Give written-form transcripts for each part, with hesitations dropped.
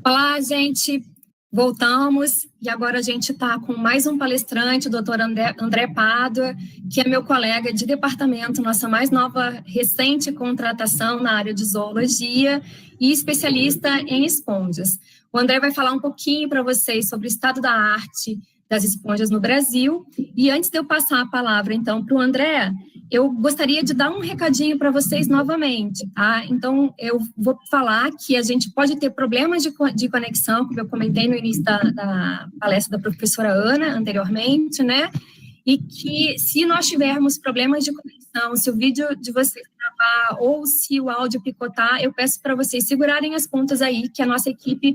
Olá, gente. Voltamos e agora a gente está com mais um palestrante, o Dr. André Pádua, que é meu colega de departamento, nossa mais nova, recente contratação na área de zoologia e especialista em esponjas. O André vai falar um pouquinho para vocês sobre o estado da arte das esponjas no Brasil. E antes de eu passar a palavra, então, para o André, eu gostaria de dar um recadinho para vocês novamente, tá? Então, eu vou falar que a gente pode ter problemas de conexão, como eu comentei no início da palestra da professora Ana, anteriormente, né? E que se nós tivermos problemas de conexão, se o vídeo de vocês travar ou se o áudio picotar, eu peço para vocês segurarem as pontas aí, que a nossa equipe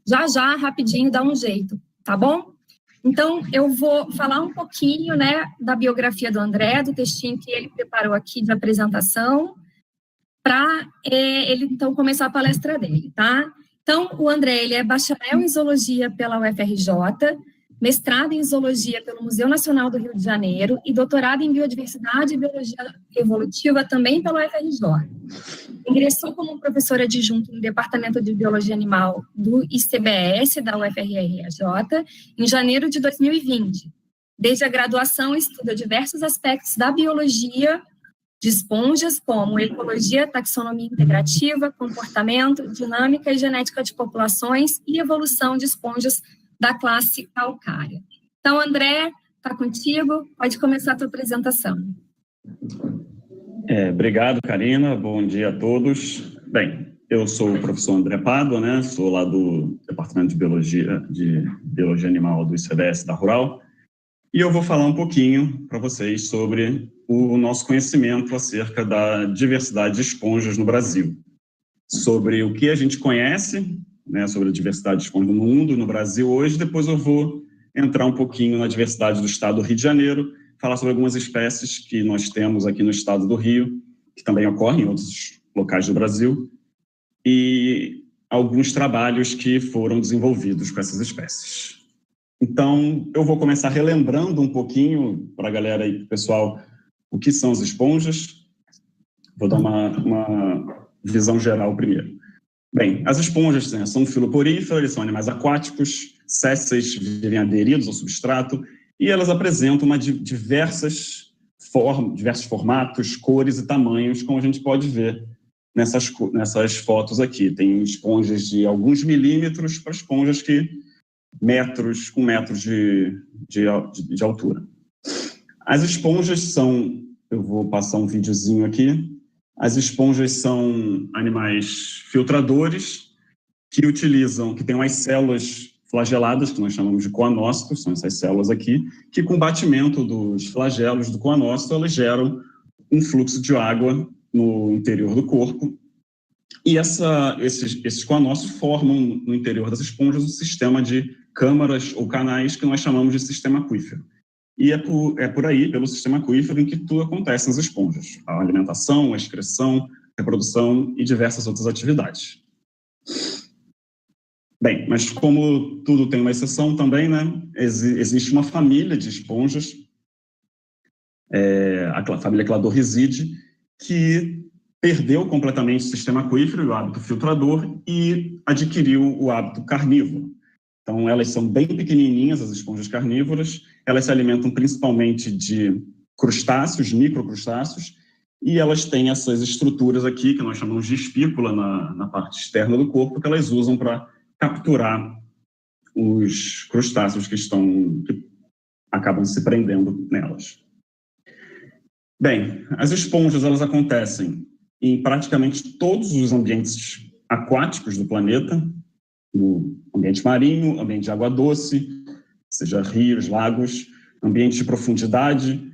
já, rapidinho, dá um jeito, tá bom? Então, eu vou falar um pouquinho, né, da biografia do André, do textinho que ele preparou aqui de apresentação, para ele, então, começar a palestra dele, tá? Então, o André, ele é bacharel em zoologia pela UFRJ, mestrado em zoologia pelo Museu Nacional do Rio de Janeiro e doutorado em biodiversidade e biologia evolutiva também pela UFRJ. Ingressou como professora adjunta no Departamento de Biologia Animal do ICBS, da UFRJ, em janeiro de 2020. Desde a graduação, estuda diversos aspectos da biologia de esponjas, como ecologia, taxonomia integrativa, comportamento, dinâmica e genética de populações e evolução de esponjas da classe calcária. Então, André, está contigo, pode começar a tua apresentação. Obrigado, Karina. Bom dia a todos. Bem, eu sou o professor André Pádua, né? Sou lá do Departamento de Biologia Animal do ICBS da Rural, e eu vou falar um pouquinho para vocês sobre o nosso conhecimento acerca da diversidade de esponjas no Brasil, sobre o que a gente conhece, né, sobre a diversidade de esponjas no mundo, no Brasil hoje. Depois eu vou entrar um pouquinho na diversidade do estado do Rio de Janeiro, falar sobre algumas espécies que nós temos aqui no estado do Rio, que também ocorrem em outros locais do Brasil, e alguns trabalhos que foram desenvolvidos com essas espécies. Então, eu vou começar relembrando um pouquinho para a galera aí, pessoal, o que são as esponjas. Vou dar uma visão geral primeiro. Bem, as esponjas, né, são filoporíferas, eles são animais aquáticos, sésseis, vivem aderidos ao substrato, e elas apresentam diversos formatos, cores e tamanhos, como a gente pode ver nessas fotos aqui. Tem esponjas de alguns milímetros para esponjas com metros de altura. As esponjas são, eu vou passar um videozinho aqui, as esponjas são animais filtradores que têm umas células flageladas, que nós chamamos de coanócitos, são essas células aqui, que com o batimento dos flagelos do coanócito, elas geram um fluxo de água no interior do corpo, e esses coanócitos formam no interior das esponjas um sistema de câmaras ou canais que nós chamamos de sistema aquífero. E é por aí, pelo sistema aquífero, em que tudo acontece nas esponjas: a alimentação, a excreção, a reprodução e diversas outras atividades. Bem, mas como tudo tem uma exceção também, né? Existe uma família de esponjas, a família Cladorhisidae, que perdeu completamente o sistema aquífero, o hábito filtrador, e adquiriu o hábito carnívoro. Então, elas são bem pequenininhas, as esponjas carnívoras, elas se alimentam principalmente de crustáceos, microcrustáceos, e elas têm essas estruturas aqui, que nós chamamos de espícula na parte externa do corpo, que elas usam para capturar os crustáceos que acabam se prendendo nelas. Bem, as esponjas, elas acontecem em praticamente todos os ambientes aquáticos do planeta, no ambiente marinho, ambiente de água doce, seja rios, lagos, ambientes de profundidade,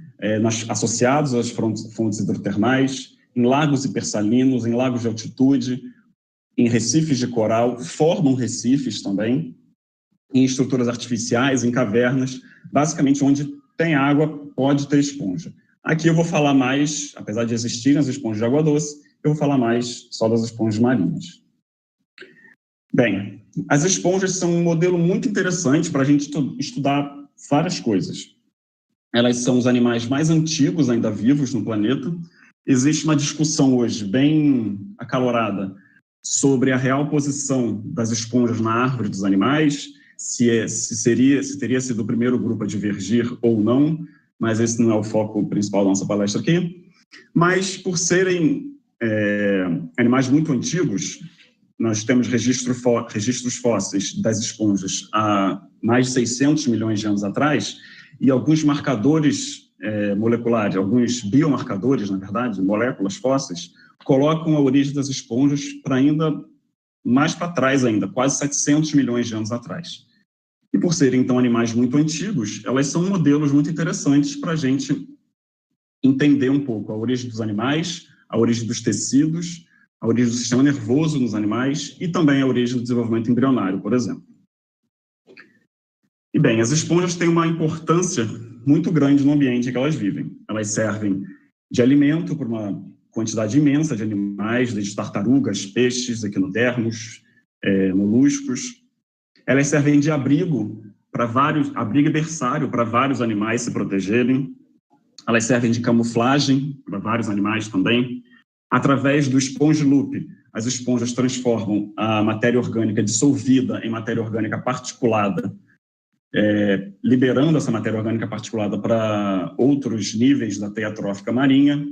associados às fontes hidrotermais, em lagos hipersalinos, em lagos de altitude, em recifes de coral, formam recifes também, em estruturas artificiais, em cavernas, basicamente onde tem água pode ter esponja. Aqui eu vou falar mais, apesar de existirem as esponjas de água doce, eu vou falar mais só das esponjas marinhas. Bem, as esponjas são um modelo muito interessante para a gente estudar várias coisas. Elas são os animais mais antigos ainda vivos no planeta. Existe uma discussão hoje bem acalorada sobre a real posição das esponjas na árvore dos animais, se teria sido o primeiro grupo a divergir ou não, mas esse não é o foco principal da nossa palestra aqui. Mas, por serem animais muito antigos, nós temos registros fósseis das esponjas há mais de 600 milhões de anos atrás, e alguns marcadores moleculares, alguns biomarcadores, na verdade, moléculas fósseis, colocam a origem das esponjas para ainda mais para trás ainda, quase 700 milhões de anos atrás. E por serem, então, animais muito antigos, elas são modelos muito interessantes para a gente entender um pouco a origem dos animais, a origem dos tecidos, a origem do sistema nervoso nos animais e também a origem do desenvolvimento embrionário, por exemplo. E bem, as esponjas têm uma importância muito grande no ambiente em que elas vivem. Elas servem de alimento para uma quantidade imensa de animais, desde tartarugas, peixes, equinodermos, moluscos. Elas servem de abrigo e berçário para vários animais se protegerem. Elas servem de camuflagem para vários animais também. Através do sponge loop, as esponjas transformam a matéria orgânica dissolvida em matéria orgânica particulada, liberando essa matéria orgânica particulada para outros níveis da teia trófica marinha.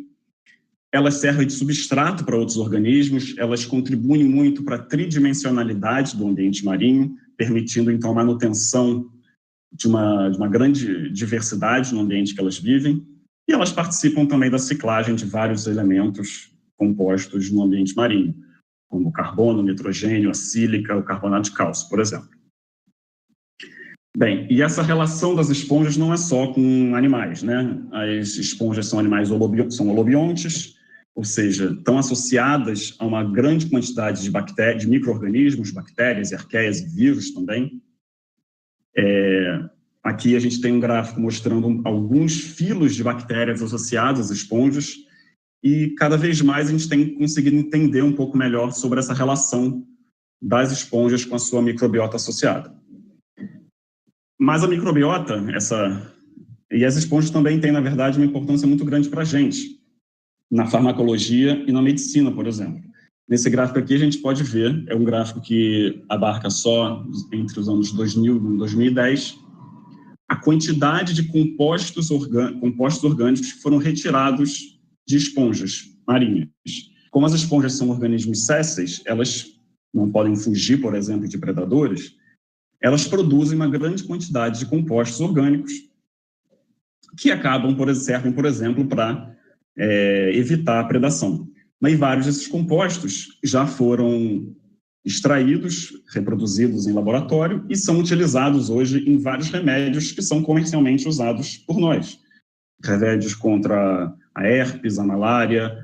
Elas servem de substrato para outros organismos, elas contribuem muito para a tridimensionalidade do ambiente marinho, permitindo, então, a manutenção de uma grande diversidade no ambiente que elas vivem, e elas participam também da ciclagem de vários elementos compostos no ambiente marinho, como o carbono, o nitrogênio, a sílica, o carbonato de cálcio, por exemplo. Bem, e essa relação das esponjas não é só com animais, né? As esponjas são animais são holobiontes, ou seja, estão associadas a uma grande quantidade de bactérias, de micro-organismos, bactérias, arqueias e vírus também. Aqui a gente tem um gráfico mostrando alguns filos de bactérias associadas às esponjas, e cada vez mais a gente tem conseguido entender um pouco melhor sobre essa relação das esponjas com a sua microbiota associada. Mas a microbiota, e as esponjas também têm, na verdade, uma importância muito grande para a gente, na farmacologia e na medicina, por exemplo. Nesse gráfico aqui a gente pode ver, é um gráfico que abarca só entre os anos 2000 e 2010, a quantidade de compostos orgânicos que foram retirados de esponjas marinhas. Como as esponjas são organismos sésseis, elas não podem fugir, por exemplo, de predadores, elas produzem uma grande quantidade de compostos orgânicos que servem, por exemplo, para evitar a predação. Mas vários desses compostos já foram extraídos, reproduzidos em laboratório e são utilizados hoje em vários remédios que são comercialmente usados por nós. Remédios contra a herpes, a malária,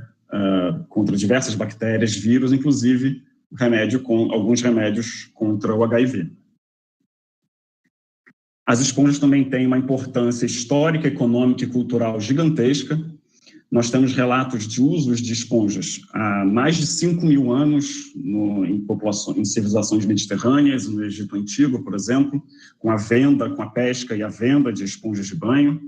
contra diversas bactérias, vírus, inclusive alguns remédios contra o HIV. As esponjas também têm uma importância histórica, econômica e cultural gigantesca. Nós temos relatos de usos de esponjas há mais de 5.000 anos em civilizações mediterrâneas, no Egito Antigo, por exemplo, com a pesca e a venda de esponjas de banho.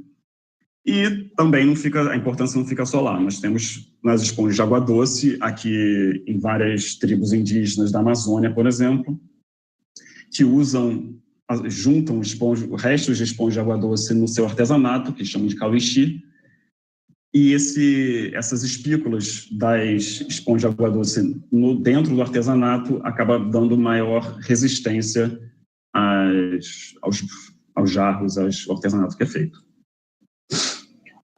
E também a importância não fica só lá. Nós temos nas esponjas de água doce, aqui em várias tribos indígenas da Amazônia, por exemplo, que juntam restos de esponja de água doce no seu artesanato, que chamam de cauixi, e essas espículas das esponjas de água doce dentro do artesanato acaba dando maior resistência aos jarros, ao artesanato que é feito.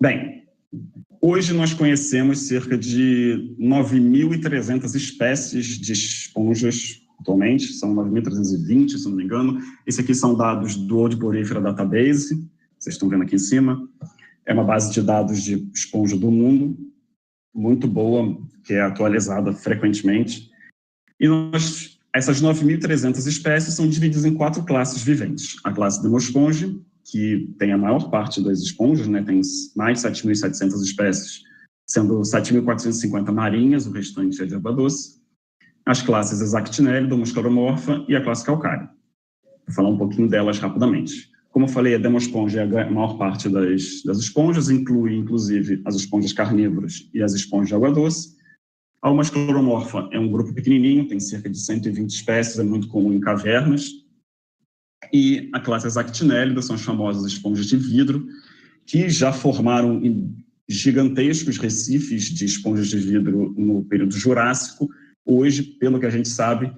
Bem, hoje nós conhecemos cerca de 9.300 espécies de esponjas atualmente, são 9.320, se não me engano. Esses aqui são dados do World Porifera Database, vocês estão vendo aqui em cima. É uma base de dados de esponja do mundo, muito boa, que é atualizada frequentemente. E essas 9.300 espécies são divididas em 4 classes viventes. A classe Demosponge, que tem a maior parte das esponjas, né, tem mais de 7.700 espécies, sendo 7.450 marinhas, o restante é de água doce. As classes Exactinellido, Musclaromorpha e a classe Calcária. Vou falar um pouquinho delas rapidamente. Como eu falei, a Demosponge é a maior parte das esponjas, inclui, inclusive, as esponjas carnívoras e as esponjas de água doce. A Almascleromorpha é um grupo pequenininho, tem cerca de 120 espécies, é muito comum em cavernas. E a classe Zactinellida são as famosas esponjas de vidro, que já formaram gigantescos recifes de esponjas de vidro no período Jurássico. Hoje, pelo que a gente sabe,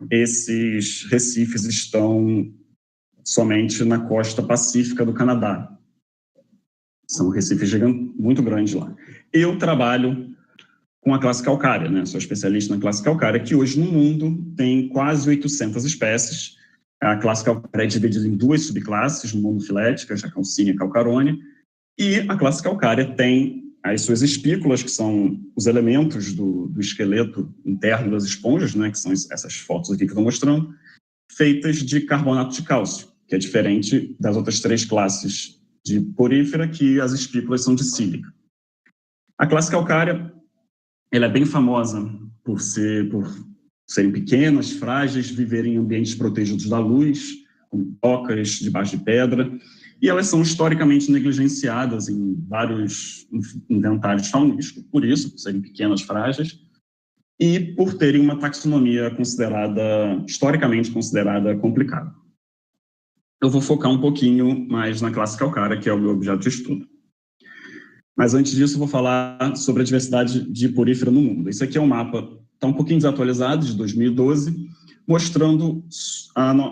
esses recifes estão somente na costa pacífica do Canadá. São recifes muito grandes lá. Eu trabalho com a classe calcária, né? Sou especialista na classe calcária, que hoje no mundo tem quase 800 espécies. A classe calcária é dividida em duas subclasses no mundo filéticas, a calcínea e a calcarônia, e a classe calcária tem as suas espículas, que são os elementos do esqueleto interno das esponjas, né? Que são essas fotos aqui que eu estou mostrando, feitas de carbonato de cálcio, que é diferente das outras três classes de porífera, que as espículas são de sílica. A classe calcária, ela é bem famosa por serem pequenas, frágeis, viverem em ambientes protegidos da luz, com tocas debaixo de pedra, e elas são historicamente negligenciadas em vários inventários faunísticos, por isso, por serem pequenas, frágeis, e por terem uma taxonomia historicamente considerada complicada. Eu vou focar um pouquinho mais na classe calcária, que é o meu objeto de estudo. Mas antes disso, eu vou falar sobre a diversidade de porífera no mundo. Esse aqui é um mapa, está um pouquinho desatualizado, de 2012, mostrando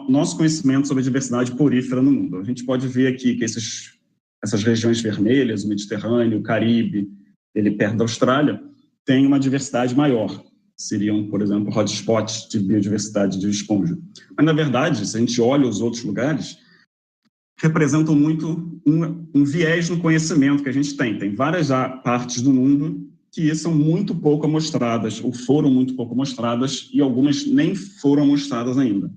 nosso conhecimento sobre a diversidade porífera no mundo. A gente pode ver aqui que essas regiões vermelhas, o Mediterrâneo, o Caribe, ele perto da Austrália, tem uma diversidade maior. Seriam, por exemplo, hotspots de biodiversidade de esponja. Mas, na verdade, se a gente olha os outros lugares, representam muito um viés no conhecimento que a gente tem. Tem várias partes do mundo que são muito pouco amostradas, ou foram muito pouco amostradas, e algumas nem foram amostradas ainda.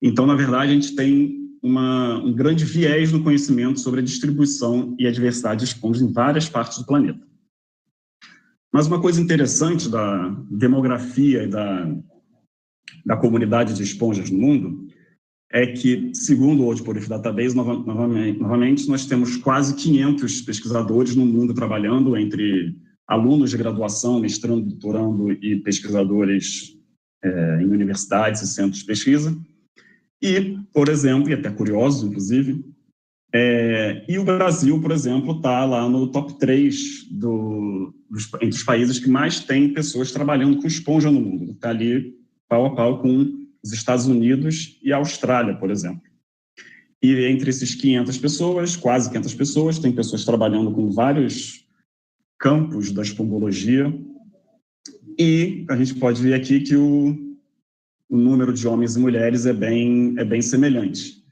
Então, na verdade, a gente tem um grande viés no conhecimento sobre a distribuição e a diversidade de esponjas em várias partes do planeta. Mas uma coisa interessante da demografia e da comunidade de esponjas no mundo é que, segundo o World Poryphera Database, novamente, nós temos quase 500 pesquisadores no mundo trabalhando, entre alunos de graduação, mestrando, doutorando e pesquisadores em universidades e centros de pesquisa. E, por exemplo, e até curioso, inclusive, e o Brasil, por exemplo, está lá no top 3 entre os países que mais têm pessoas trabalhando com esponja no mundo. Está ali pau a pau com os Estados Unidos e a Austrália, por exemplo. E entre esses 500 pessoas, quase 500 pessoas, tem pessoas trabalhando com vários campos da esponjologia, e a gente pode ver aqui que o número de homens e mulheres é bem semelhante,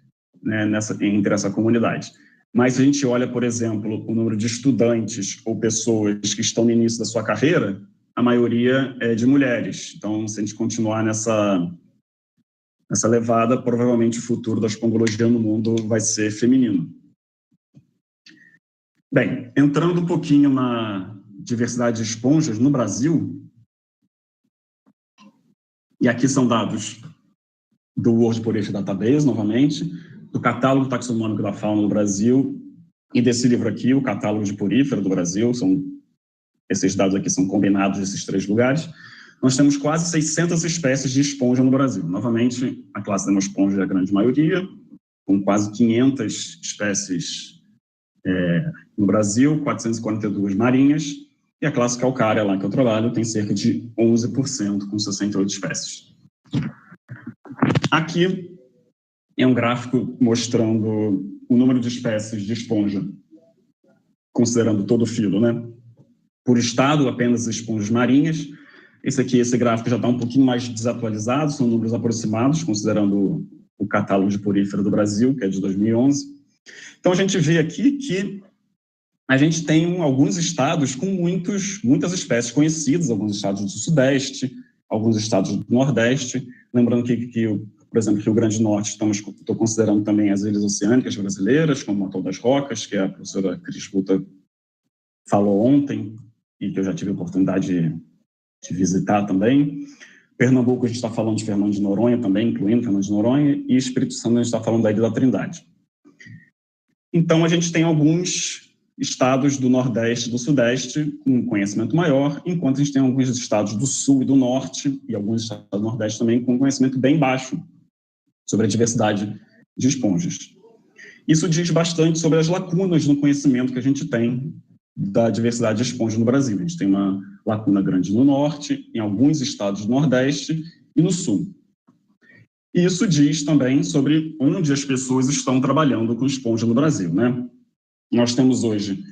né, entre essa comunidade. Mas se a gente olha, por exemplo, o número de estudantes ou pessoas que estão no início da sua carreira, a maioria é de mulheres. Então, se a gente continuar nessa levada, provavelmente o futuro da espongologia no mundo vai ser feminino. Bem, entrando um pouquinho na diversidade de esponjas no Brasil, e aqui são dados do World Poryphera Database, novamente, do Catálogo Taxonômico da Fauna do Brasil, e desse livro aqui, o Catálogo de Porífera do Brasil, esses dados aqui são combinados desses 3 lugares. Nós temos quase 600 espécies de esponja no Brasil. Novamente, a classe Demosponja é a grande maioria, com quase 500 espécies no Brasil, 442 marinhas, e a classe calcária, lá que eu trabalho, tem cerca de 11%, com 68 espécies. Aqui é um gráfico mostrando o número de espécies de esponja, considerando todo o filo, né? Por estado, apenas esponjas marinhas. Esse gráfico já está um pouquinho mais desatualizado, são números aproximados, considerando o Catálogo de Porífera do Brasil, que é de 2011. Então, a gente vê aqui que a gente tem alguns estados com muitas espécies conhecidas, alguns estados do Sudeste, alguns estados do Nordeste. Lembrando que por exemplo, Rio Grande do Norte, estou considerando também as ilhas oceânicas brasileiras, como o Atol das Rocas, que a professora Cris Buta falou ontem, e que eu já tive a oportunidade de visitar também. Pernambuco, a gente está falando de Fernando de Noronha também, incluindo Fernando de Noronha, e Espírito Santo, a gente está falando da Ilha da Trindade. Então, a gente tem alguns estados do Nordeste e do Sudeste com um conhecimento maior, enquanto a gente tem alguns estados do Sul e do Norte, e alguns estados do Nordeste também com um conhecimento bem baixo sobre a diversidade de esponjas. Isso diz bastante sobre as lacunas no conhecimento que a gente tem da diversidade de esponja no Brasil. A gente tem uma lacuna grande no Norte, em alguns estados do Nordeste e no Sul. E isso diz também sobre onde as pessoas estão trabalhando com esponja no Brasil, né? Nós temos hoje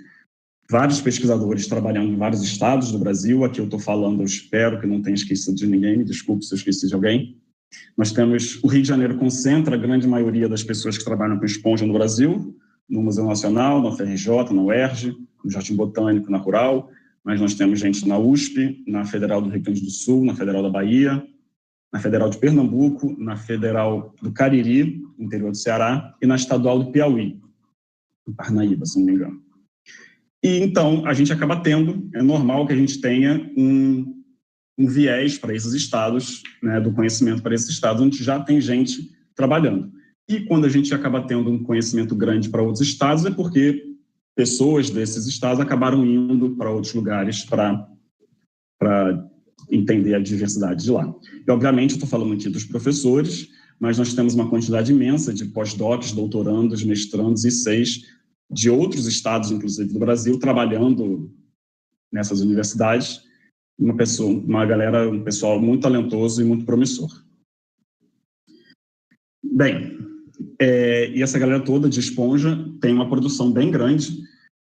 vários pesquisadores trabalhando em vários estados do Brasil. Aqui eu estou falando, eu espero que não tenha esquecido de ninguém, me desculpe se eu esqueci de alguém. Nós temos o Rio de Janeiro concentra a grande maioria das pessoas que trabalham com esponja no Brasil, no Museu Nacional, na UFRJ, na UERJ, no Jardim Botânico, na Rural, mas nós temos gente na USP, na Federal do Rio Grande do Sul, na Federal da Bahia, na Federal de Pernambuco, na Federal do Cariri, interior do Ceará, e na Estadual do Piauí, em Parnaíba, se não me engano. E então, a gente acaba tendo, é normal que a gente tenha um viés para esses estados, né, do conhecimento para esses estados, onde já tem gente trabalhando. E quando a gente acaba tendo um conhecimento grande para outros estados, é porque pessoas desses estados acabaram indo para outros lugares para entender a diversidade de lá. E, obviamente, eu estou falando aqui dos professores, mas nós temos uma quantidade imensa de pós-docs, doutorandos, mestrandos e de outros estados, inclusive do Brasil, trabalhando nessas universidades. Um pessoal muito talentoso e muito promissor. Bem, e essa galera toda de esponja tem uma produção bem grande.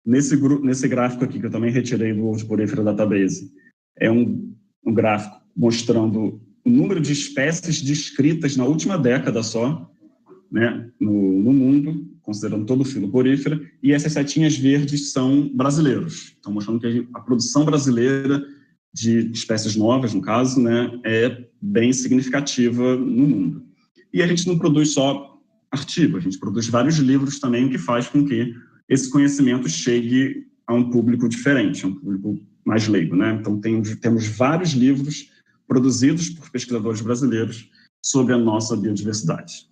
Nesse gráfico aqui, que eu também retirei do World Porifera Database, é um gráfico mostrando o número de espécies descritas na última década só, né, no mundo, considerando todo o filo porífera, e essas setinhas verdes são brasileiros. Estão mostrando que a produção brasileira de espécies novas, no caso, né, é bem significativa no mundo. E a gente não produz só artigo, a gente produz vários livros também, o que faz com que esse conhecimento chegue a um público diferente, a um público mais leigo, né? Então, temos vários livros produzidos por pesquisadores brasileiros sobre a nossa biodiversidade.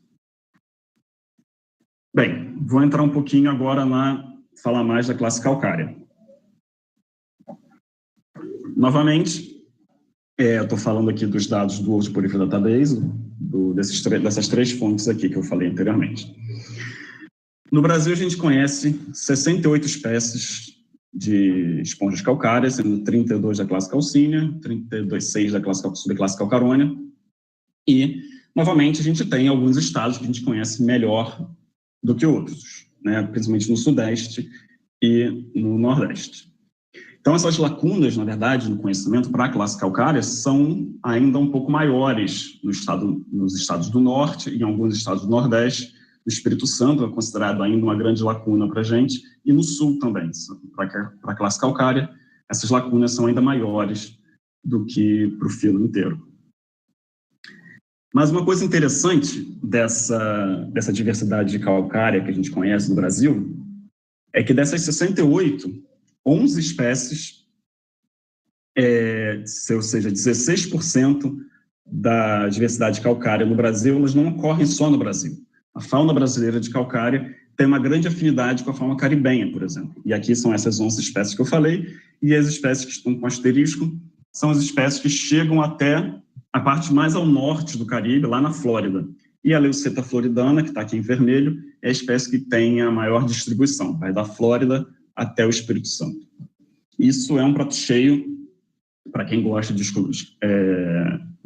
Bem, vou entrar um pouquinho agora falar mais da classe calcária. Novamente, eu estou falando aqui dos dados do World Porifera Database, dessas três fontes aqui que eu falei anteriormente. No Brasil, a gente conhece 68 espécies de esponjas calcárias, sendo 32 da classe calcínea, 6 da subclasse calcarônia, e, novamente, a gente tem alguns estados que a gente conhece melhor do que outros, né? Principalmente no Sudeste e no Nordeste. Então, essas lacunas, na verdade, no conhecimento para a classe calcária são ainda um pouco maiores nos estados do Norte e em alguns estados do Nordeste. O Espírito Santo é considerado ainda uma grande lacuna para a gente, e no Sul também, para a classe calcária, essas lacunas são ainda maiores do que para o filo inteiro. Mas uma coisa interessante dessa diversidade calcária que a gente conhece no Brasil é que dessas 68, 11 espécies, ou seja, 16% da diversidade calcária no Brasil, elas não ocorrem só no Brasil. A fauna brasileira de calcária tem uma grande afinidade com a fauna caribenha, por exemplo. E aqui são essas 11 espécies que eu falei, e as espécies que estão com asterisco são as espécies que chegam até a parte mais ao norte do Caribe, lá na Flórida. E a Leuceta floridana, que está aqui em vermelho, é a espécie que tem a maior distribuição, vai da Flórida até o Espírito Santo. Isso é um prato cheio para quem gosta de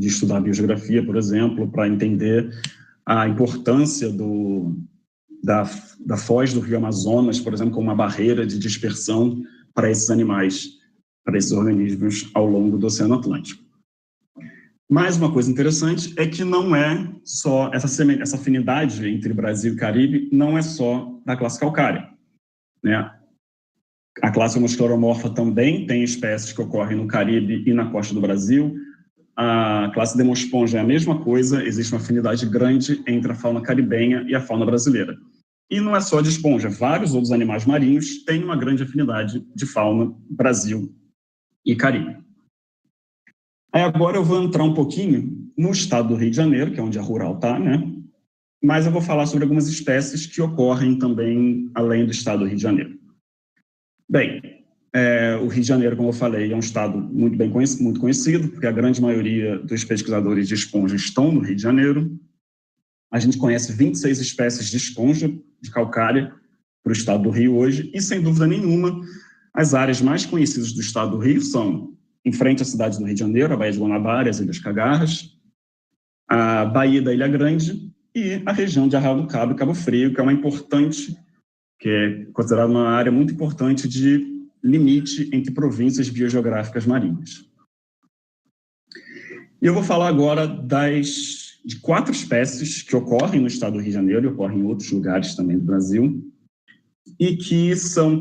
estudar biogeografia, por exemplo, para entender a importância da foz do Rio Amazonas, por exemplo, como uma barreira de dispersão para esses animais, para esses organismos ao longo do Oceano Atlântico. Mais uma coisa interessante é que não é só essa afinidade entre Brasil e Caribe, não é só da classe calcária, né? A classe homoscleromorfa também tem espécies que ocorrem no Caribe e na costa do Brasil. A classe Demosponja é a mesma coisa, existe uma afinidade grande entre a fauna caribenha e a fauna brasileira. E não é só de esponja, vários outros animais marinhos têm uma grande afinidade de fauna Brasil e Caribe. Aí agora eu vou entrar um pouquinho no estado do Rio de Janeiro, que é onde a Rural está, né? Mas eu vou falar sobre algumas espécies que ocorrem também além do estado do Rio de Janeiro. Bem, o Rio de Janeiro, como eu falei, é um estado muito conhecido, porque a grande maioria dos pesquisadores de esponja estão no Rio de Janeiro. A gente conhece 26 espécies de esponja de calcária para o estado do Rio hoje, e, sem dúvida nenhuma, as áreas mais conhecidas do estado do Rio são, em frente à cidade do Rio de Janeiro, a Baía de Guanabara, as Ilhas Cagarras, a Baía da Ilha Grande e a região de Arraial do Cabo e Cabo Frio, que é considerada uma área muito importante de limite entre províncias biogeográficas marinhas. E eu vou falar agora de 4 espécies que ocorrem no estado do Rio de Janeiro e ocorrem em outros lugares também do Brasil, e que são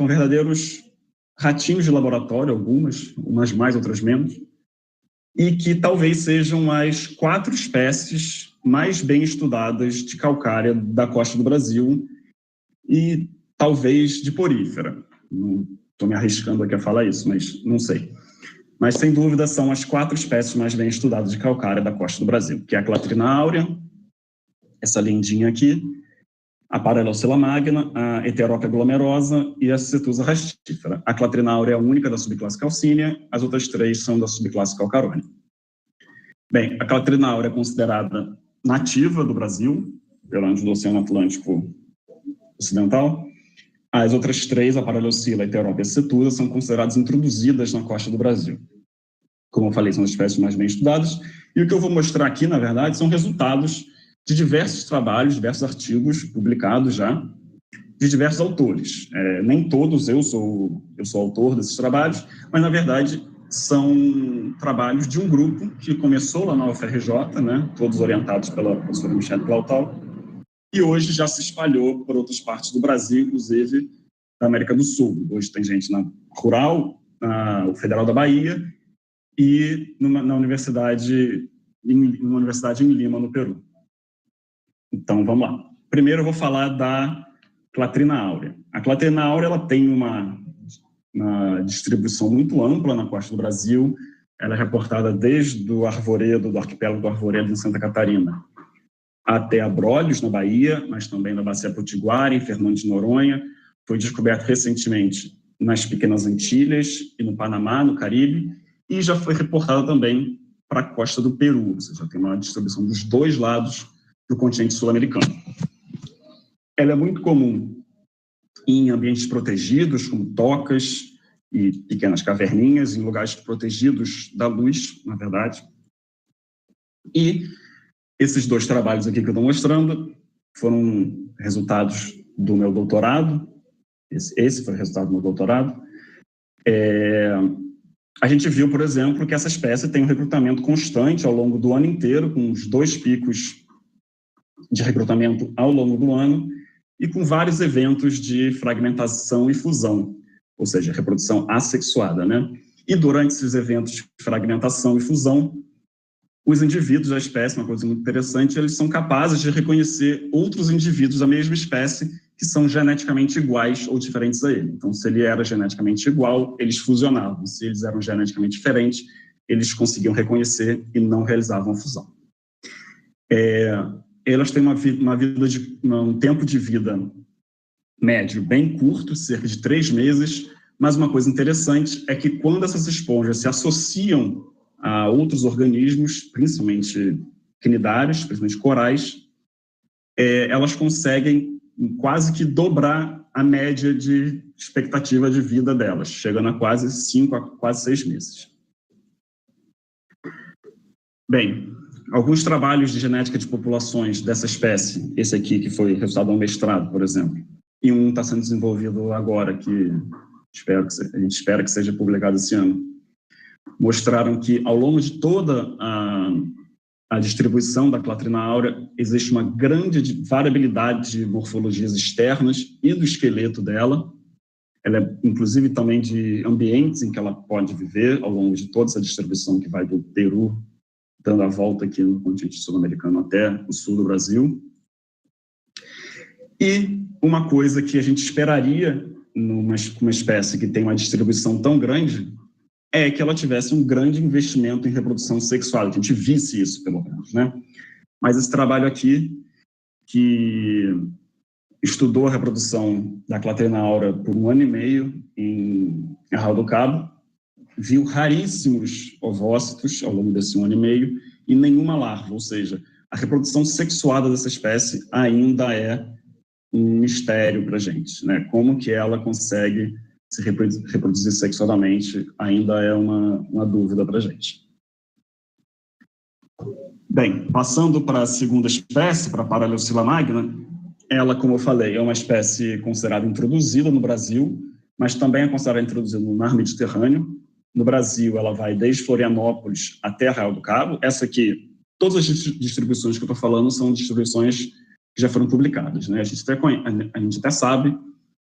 verdadeiros ratinhos de laboratório, umas mais, outras menos, e que talvez sejam as 4 espécies mais bem estudadas de calcária da costa do Brasil e talvez de porífera. Não estou me arriscando aqui a falar isso, mas não sei. Mas, sem dúvida, são as 4 espécies mais bem estudadas de calcária da costa do Brasil, que é a Clatrina áurea, essa lindinha aqui, a Paralocila magna, a Heterópia glomerosa e a Cetusa rastífera. A Clatrina áurea é a única da subclasse Calcínea, as outras 3 são da subclasse Calcarone. Bem, a Clatrina áurea é considerada nativa do Brasil, pelo do Oceano Atlântico Ocidental. As outras 3, a Paralocila, a Heterópia e a Cetusa, são consideradas introduzidas na costa do Brasil. Como eu falei, são as espécies mais bem estudadas. E o que eu vou mostrar aqui, na verdade, são resultados de diversos trabalhos, diversos artigos publicados já, de diversos autores. Nem todos eu sou autor desses trabalhos, mas, na verdade, são trabalhos de um grupo que começou lá na UFRJ, né, todos orientados pela professora Michelle Plautal, e hoje já se espalhou por outras partes do Brasil, inclusive da América do Sul. Hoje tem gente na Rural, na Federal da Bahia e numa universidade em Lima, no Peru. Então, vamos lá. Primeiro eu vou falar da Clatrina áurea. A Clatrina áurea ela tem uma distribuição muito ampla na costa do Brasil. Ela é reportada desde o Arvoredo, do arquipélago do Arvoredo, em Santa Catarina, até Abrolhos, na Bahia, mas também na Bacia Potiguara, em Fernando de Noronha. Foi descoberto recentemente nas Pequenas Antilhas e no Panamá, no Caribe, e já foi reportada também para a costa do Peru, ou seja, tem uma distribuição dos 2 lados do continente sul-americano. Ela é muito comum em ambientes protegidos, como tocas e pequenas caverninhas, em lugares protegidos da luz, na verdade. E esses 2 trabalhos aqui que eu estou mostrando foram resultados do meu doutorado. Esse foi o resultado do meu doutorado. A gente viu, por exemplo, que essa espécie tem um recrutamento constante ao longo do ano inteiro, com uns 2 picos de recrutamento ao longo do ano e com vários eventos de fragmentação e fusão, ou seja, reprodução assexuada, né? E durante esses eventos de fragmentação e fusão, os indivíduos da espécie, uma coisa muito interessante, eles são capazes de reconhecer outros indivíduos da mesma espécie que são geneticamente iguais ou diferentes a ele. Então, se ele era geneticamente igual, eles fusionavam. Se eles eram geneticamente diferentes, eles conseguiam reconhecer e não realizavam a fusão. Elas têm um tempo de vida médio bem curto, cerca de 3 meses, mas uma coisa interessante é que quando essas esponjas se associam a outros organismos, principalmente cnidários, principalmente corais, elas conseguem quase que dobrar a média de expectativa de vida delas, chegando a quase 5 a quase 6 meses. Bem, alguns trabalhos de genética de populações dessa espécie, esse aqui que foi resultado do mestrado, por exemplo, e um está sendo desenvolvido agora, que a gente espera que seja publicado esse ano, mostraram que ao longo de toda a distribuição da Clatrina áurea existe uma grande variabilidade de morfologias externas e do esqueleto dela. Ela é, inclusive, também de ambientes em que ela pode viver ao longo de toda essa distribuição que vai do Peru, dando a volta aqui no continente sul-americano até o sul do Brasil. E uma coisa que a gente esperaria numa espécie que tem uma distribuição tão grande é que ela tivesse um grande investimento em reprodução sexual, que a gente visse isso, pelo menos, né? Mas esse trabalho aqui, que estudou a reprodução da Clatrina aura por 1 ano e meio em Arraial do Cabo, viu raríssimos ovócitos ao longo desse 1 ano e meio e nenhuma larva, ou seja, a reprodução sexuada dessa espécie ainda é um mistério para a gente, né? Como que ela consegue se reproduzir sexualmente ainda é uma dúvida para a gente. Bem, passando para a segunda espécie, para a Paraleucilla magna, ela, como eu falei, é uma espécie considerada introduzida no Brasil, mas também é considerada introduzida no mar Mediterrâneo. No Brasil, ela vai desde Florianópolis até Arraial do Cabo. Essa aqui, todas as distribuições que eu estou falando são distribuições que já foram publicadas, né? A gente até sabe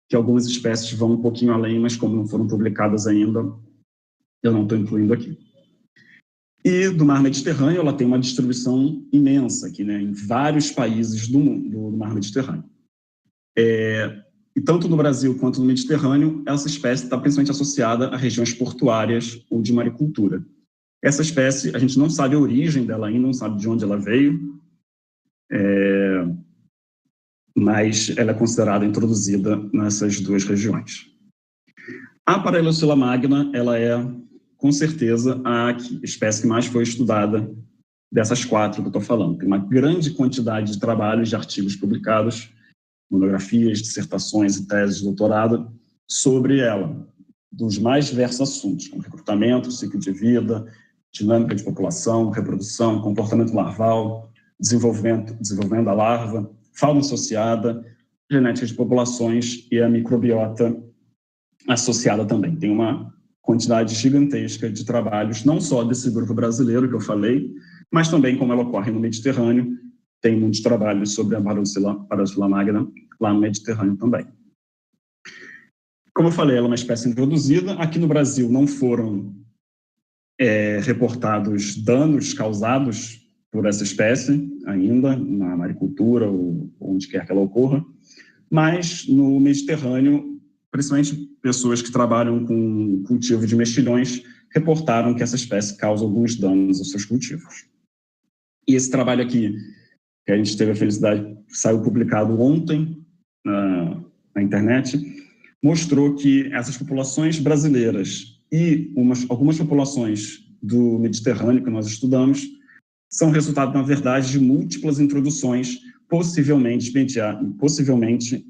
que algumas espécies vão um pouquinho além, mas como não foram publicadas ainda, eu não estou incluindo aqui. E do mar Mediterrâneo, ela tem uma distribuição imensa aqui, né, em vários países do mar Mediterrâneo. E tanto no Brasil quanto no Mediterrâneo, essa espécie está principalmente associada a regiões portuárias ou de maricultura. Essa espécie, a gente não sabe a origem dela ainda, não sabe de onde ela veio, mas ela é considerada introduzida nessas duas regiões. A Paraleucilla magna, ela é, com certeza, a espécie que mais foi estudada dessas 4 que eu estou falando. Tem uma grande quantidade de trabalhos, de artigos publicados, monografias, dissertações e teses de doutorado sobre ela, dos mais diversos assuntos, como recrutamento, ciclo de vida, dinâmica de população, reprodução, comportamento larval, desenvolvimento da larva, fauna associada, genética de populações e a microbiota associada também. Tem uma quantidade gigantesca de trabalhos, não só desse grupo brasileiro que eu falei, mas também, como ela ocorre no Mediterrâneo, tem muitos trabalhos sobre a Paraleucilla magna lá no Mediterrâneo também. Como eu falei, ela é uma espécie introduzida. Aqui no Brasil não foram reportados danos causados por essa espécie ainda, na maricultura ou onde quer que ela ocorra, mas no Mediterrâneo, principalmente pessoas que trabalham com cultivo de mexilhões reportaram que essa espécie causa alguns danos aos seus cultivos. E esse trabalho aqui, que a gente teve a felicidade, saiu publicado ontem na internet, mostrou que essas populações brasileiras e algumas populações do Mediterrâneo que nós estudamos são resultado, na verdade, de múltiplas introduções, possivelmente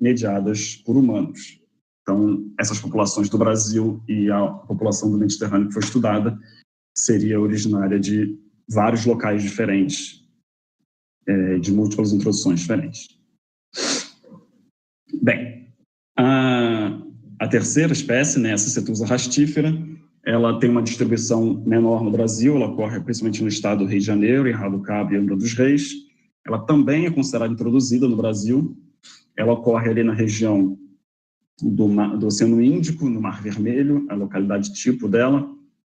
mediadas por humanos. Então, essas populações do Brasil e a população do Mediterrâneo que foi estudada seria originária de vários locais diferentes, de múltiplas introduções diferentes. Bem, a terceira espécie, né, a Cicetusa rastífera, ela tem uma distribuição menor no Brasil, ela ocorre principalmente no estado do Rio de Janeiro, em Arraial do Cabo e Angra dos Reis. Ela também é considerada introduzida no Brasil. Ela ocorre ali na região do Oceano Índico, no Mar Vermelho, a localidade tipo dela,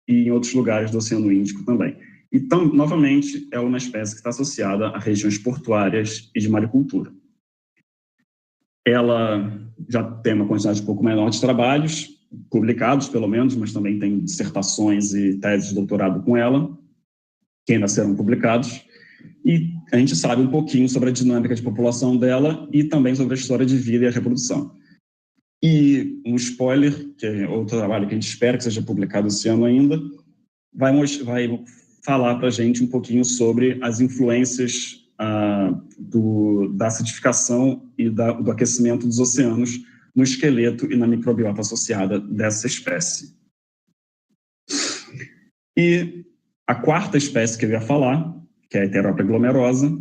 e em outros lugares do Oceano Índico também. Então, novamente, é uma espécie que está associada a regiões portuárias e de maricultura. Ela já tem uma quantidade um pouco menor de trabalhos, publicados pelo menos, mas também tem dissertações e teses de doutorado com ela, que ainda serão publicados, e a gente sabe um pouquinho sobre a dinâmica de população dela e também sobre a história de vida e a reprodução. E um spoiler, que é outro trabalho que a gente espera que seja publicado esse ano ainda, vai falar para a gente um pouquinho sobre as influências da acidificação e do aquecimento dos oceanos no esqueleto e na microbiota associada dessa espécie. E a quarta espécie que eu ia falar, que é a Heterópia glomerosa,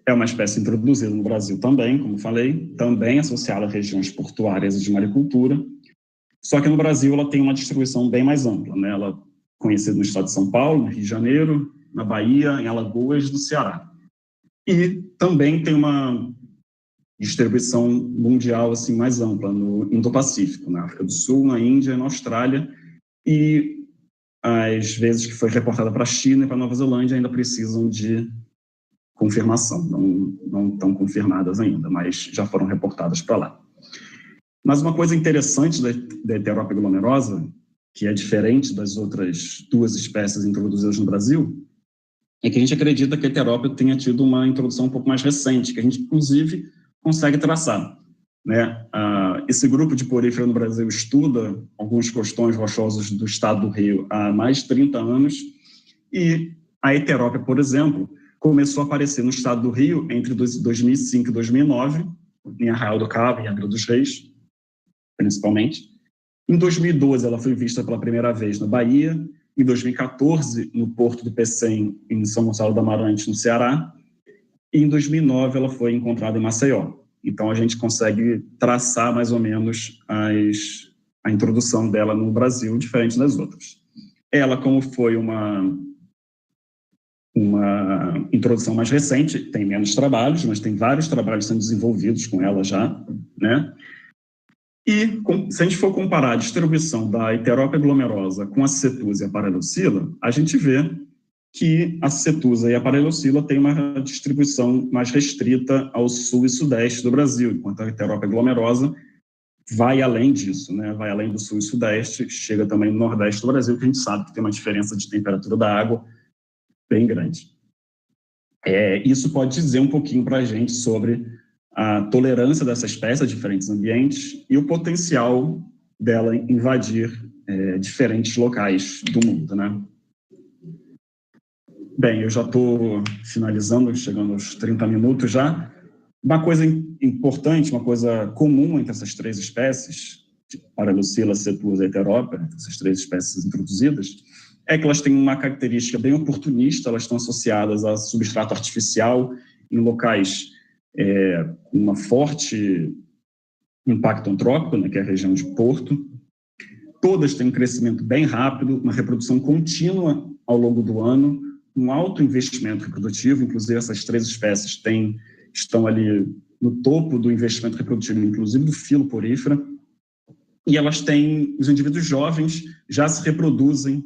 é uma espécie introduzida no Brasil também, como falei, também associada a regiões portuárias e de maricultura, só que no Brasil ela tem uma distribuição bem mais ampla, né? Ela é conhecida no estado de São Paulo, no Rio de Janeiro, na Bahia, em Alagoas e no Ceará. E também tem uma distribuição mundial assim, mais ampla, no Indo-Pacífico, na África do Sul, na Índia e na Austrália, e às vezes que foi reportada para a China e para a Nova Zelândia ainda precisam de confirmação, não estão confirmadas ainda, mas já foram reportadas para lá. Mas uma coisa interessante da Heterópia glomerosa, que é diferente das outras 2 espécies introduzidas no Brasil, é que a gente acredita que a Heterópia tenha tido uma introdução um pouco mais recente, que a gente, inclusive, consegue traçar. né? Esse grupo de porífera no Brasil estuda alguns costões rochosos do estado do Rio há mais de 30 anos, e a heterópia, por exemplo, começou a aparecer no estado do Rio entre 2005 e 2009, em Arraial do Cabo, em Angra dos Reis, principalmente. Em 2012, ela foi vista pela primeira vez na Bahia, em 2014, no Porto do Pecém, em São Gonçalo do Amarante, no Ceará, e em 2009 ela foi encontrada em Maceió. Então, a gente consegue traçar mais ou menos a introdução dela no Brasil, diferente das outras. Ela, como foi uma introdução mais recente, tem menos trabalhos, mas tem vários trabalhos sendo desenvolvidos com ela já, né? E se a gente for comparar a distribuição da Heterópia glomerosa com a Cicetusa e a Parelocila, a gente vê que a Cicetusa e a Parelocila têm uma distribuição mais restrita ao sul e sudeste do Brasil, enquanto a Heterópia glomerosa vai além disso, né? Vai além do sul e sudeste, chega também no nordeste do Brasil, que a gente sabe que tem uma diferença de temperatura da água bem grande. Isso pode dizer um pouquinho para a gente sobre a tolerância dessa espécie a diferentes ambientes e o potencial dela invadir diferentes locais do mundo, né? Bem, eu já estou finalizando, chegando aos 30 minutos já. Uma coisa importante, uma coisa comum entre essas três espécies, Parelocila, Cicetusa e Heterópia, essas três espécies introduzidas, é que elas têm uma característica bem oportunista, elas estão associadas a substrato artificial em locais com uma forte impacto antrópico, né, que é a região de Porto. Todas têm um crescimento bem rápido, uma reprodução contínua ao longo do ano, um alto investimento reprodutivo, inclusive essas três espécies estão ali no topo do investimento reprodutivo, inclusive do filo porífera, e elas têm, os indivíduos jovens já se reproduzem,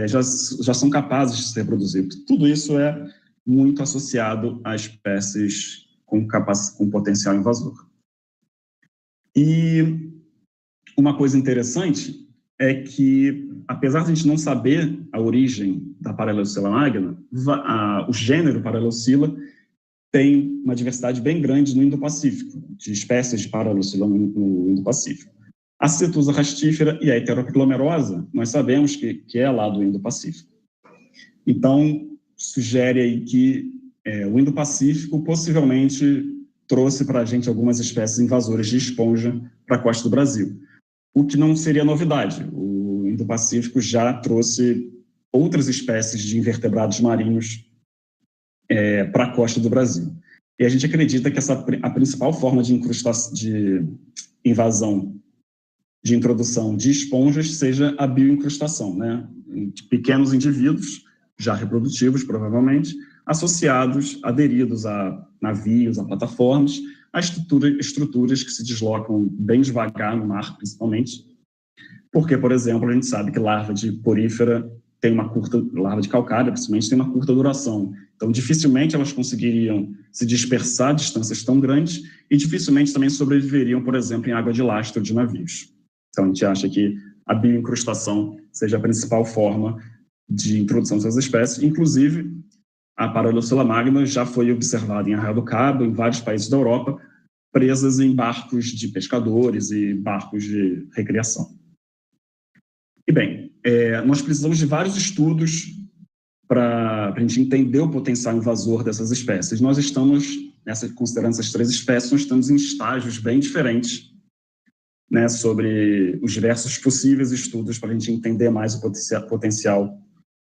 já são capazes de se reproduzir. Tudo isso é muito associado a espécies com potencial invasor. E uma coisa interessante é que, apesar de a gente não saber a origem da Parelocila magna, o gênero Parelocila tem uma diversidade bem grande no Indo-Pacífico, de espécies de Parelocila no Indo-Pacífico. A Cicetusa rastífera e a Heterópia glomerosa, nós sabemos que é lá do Indo-Pacífico. Então, sugere aí que o Indo-Pacífico possivelmente trouxe para a gente algumas espécies invasoras de esponja para a costa do Brasil, o que não seria novidade. O Indo-Pacífico já trouxe outras espécies de invertebrados marinhos para a costa do Brasil. E a gente acredita que a principal forma de invasão, de introdução de esponjas, seja a bioincrustação, né? De pequenos indivíduos, já reprodutivos, provavelmente, aderidos a navios, a plataformas, a estruturas que se deslocam bem devagar no mar, principalmente, porque, por exemplo, a gente sabe que larva de porífera larva de calcária, principalmente, tem uma curta duração. Então, dificilmente elas conseguiriam se dispersar a distâncias tão grandes e dificilmente também sobreviveriam, por exemplo, em água de lastro de navios. Então, a gente acha que a bioincrustação seja a principal forma de introdução dessas espécies. Inclusive, a Parelocila magna já foi observada em Arraial do Cabo, em vários países da Europa, presas em barcos de pescadores e barcos de recreação. E bem, nós precisamos de vários estudos para a gente entender o potencial invasor dessas espécies. Nós estamos, considerando essas três espécies, nós estamos em estágios bem diferentes, né, sobre os diversos possíveis estudos para a gente entender mais o potencial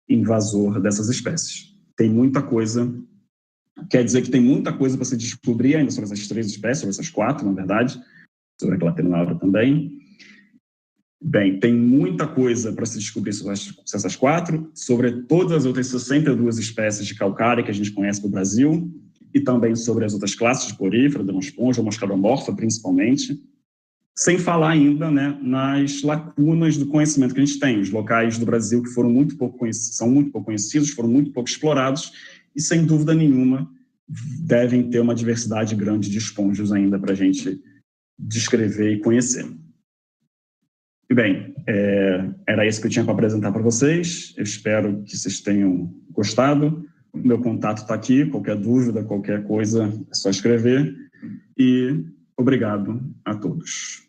invasor dessas espécies. Tem muita coisa, quer dizer que tem muita coisa para se descobrir ainda sobre essas três espécies, sobre essas quatro, na verdade, sobre a Clatenaura também. Bem, tem muita coisa para se descobrir sobre essas quatro, sobre todas as outras 62 espécies de calcária que a gente conhece no Brasil, e também sobre as outras classes de porífera, Dermospongia, moscardomorfa, principalmente, sem falar ainda, né, nas lacunas do conhecimento que a gente tem, os locais do Brasil que são muito pouco conhecidos, foram muito pouco explorados, e sem dúvida nenhuma devem ter uma diversidade grande de esponjas ainda para a gente descrever e conhecer. E bem, era isso que eu tinha para apresentar para vocês. Eu espero que vocês tenham gostado. O meu contato está aqui, qualquer dúvida, qualquer coisa, é só escrever. E Obrigado a todos.